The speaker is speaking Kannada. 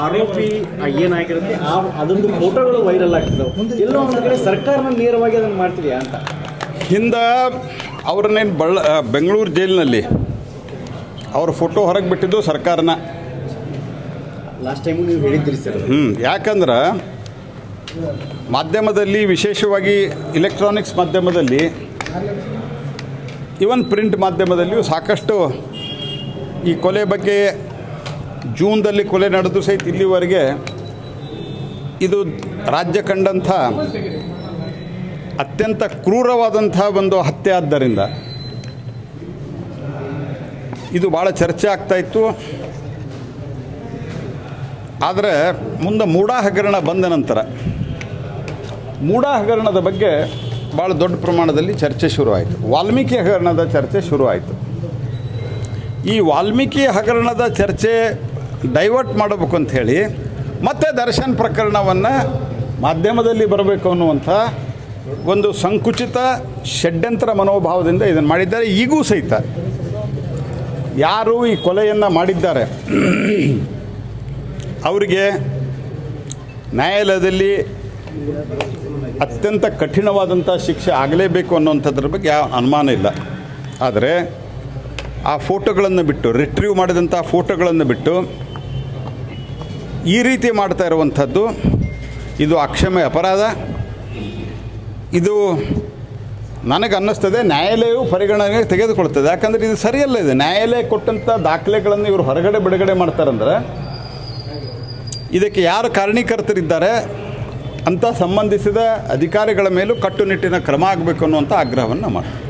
ಆರೋಪಿ ಏನಾಗಿರುತ್ತೆ ಅದೊಂದು ಫೋಟೋಗಳು ವೈರಲ್ ಆಗ್ತಿದ್ದಾವೆ. ಎಲ್ಲೋ ಒಂದು ಕಡೆ ಸರ್ಕಾರನ ನೇರವಾಗಿ ಅದನ್ನು ಮಾಡ್ತಿದೆಯಾ ಅಂತ. ಹಿಂದೆ ಅವ್ರನ್ನೇನು ಬೆಂಗಳೂರು ಜೈಲಿನಲ್ಲಿ ಅವ್ರ ಫೋಟೋ ಹೊರಗೆ ಬಿಟ್ಟಿದ್ದು ಸರ್ಕಾರನ. ಲಾಸ್ಟ್ ಟೈಮು ನೀವು ಹೇಳಿದ್ದೀರಿ ಸರ್. ಯಾಕಂದ್ರೆ ಮಾಧ್ಯಮದಲ್ಲಿ, ವಿಶೇಷವಾಗಿ ಇಲೆಕ್ಟ್ರಾನಿಕ್ಸ್ ಮಾಧ್ಯಮದಲ್ಲಿ, ಇವನ್ ಪ್ರಿಂಟ್ ಮಾಧ್ಯಮದಲ್ಲಿಯೂ ಸಾಕಷ್ಟು ಈ ಕೊಲೆ ಬಗ್ಗೆ, ಜೂನ್ದಲ್ಲಿ ಕೊಲೆ ನಡೆದು ಸಹಿತ ಇಲ್ಲಿವರೆಗೆ ಇದು ರಾಜ್ಯ ಕಂಡಂಥ ಅತ್ಯಂತ ಕ್ರೂರವಾದಂಥ ಒಂದು ಹತ್ಯೆ ಆದ್ದರಿಂದ ಇದು ಭಾಳ ಚರ್ಚೆ ಆಗ್ತಾಯಿತ್ತು. ಆದರೆ ಮುಂದೆ ಮೂಡಾ ಹಗರಣ ಬಂದ ನಂತರ ಮೂಡಾ ಹಗರಣದ ಬಗ್ಗೆ ಭಾಳ ದೊಡ್ಡ ಪ್ರಮಾಣದಲ್ಲಿ ಚರ್ಚೆ ಶುರುವಾಯಿತು. ವಾಲ್ಮೀಕಿ ಹಗರಣದ ಚರ್ಚೆ ಶುರುವಾಯಿತು. ಈ ವಾಲ್ಮೀಕಿ ಹಗರಣದ ಚರ್ಚೆ ಡೈವರ್ಟ್ ಮಾಡಬೇಕು ಅಂಥೇಳಿ ಮತ್ತೆ ದರ್ಶನ್ ಪ್ರಕರಣವನ್ನು ಮಾಧ್ಯಮದಲ್ಲಿ ಬರಬೇಕು ಅನ್ನುವಂಥ ಒಂದು ಸಂಕುಚಿತ ಷಡ್ಯಂತ್ರ ಮನೋಭಾವದಿಂದ ಇದನ್ನು ಮಾಡಿದ್ದಾರೆ. ಈಗೂ ಸಹಿತ ಯಾರು ಈ ಕೊಲೆಯನ್ನು ಮಾಡಿದ್ದಾರೆ ಅವರಿಗೆ ನ್ಯಾಯಾಲಯದಲ್ಲಿ ಅತ್ಯಂತ ಕಠಿಣವಾದಂಥ ಶಿಕ್ಷೆ ಆಗಲೇಬೇಕು ಅನ್ನೋಂಥದ್ರ ಬಗ್ಗೆ ಯಾವ ಅನುಮಾನ ಇಲ್ಲ. ಆದರೆ ಆ ಫೋಟೋಗಳನ್ನು ಬಿಟ್ಟು, ರಿಟ್ರೀವ್ ಮಾಡಿದಂಥ ಫೋಟೋಗಳನ್ನು ಬಿಟ್ಟು ಈ ರೀತಿ ಮಾಡ್ತಾ ಇರುವಂಥದ್ದು ಇದು ಅಕ್ಷಮ್ಯ ಅಪರಾಧ. ಇದು ನನಗೆ ಅನ್ನಿಸ್ತದೆ ನ್ಯಾಯಾಲಯವು ಪರಿಗಣನೆಗೆ ತೆಗೆದುಕೊಳ್ತದೆ. ಯಾಕಂದರೆ ಇದು ಸರಿಯಲ್ಲ. ಇದೆ ನ್ಯಾಯಾಲಯ ಕೊಟ್ಟಂಥ ದಾಖಲೆಗಳನ್ನು ಇವರು ಹೊರಗಡೆ ಬಿಡುಗಡೆ ಮಾಡ್ತಾರಂದ್ರೆ ಇದಕ್ಕೆ ಯಾರು ಕಾರಣೀಕರ್ತರಿದ್ದಾರೆ ಅಂತ ಸಂಬಂಧಿಸಿದ ಅಧಿಕಾರಿಗಳ ಮೇಲೂ ಕಟ್ಟುನಿಟ್ಟಿನ ಕ್ರಮ ಆಗಬೇಕು ಅನ್ನುವಂಥ ಆಗ್ರಹವನ್ನು ಮಾಡ್ತಾರೆ.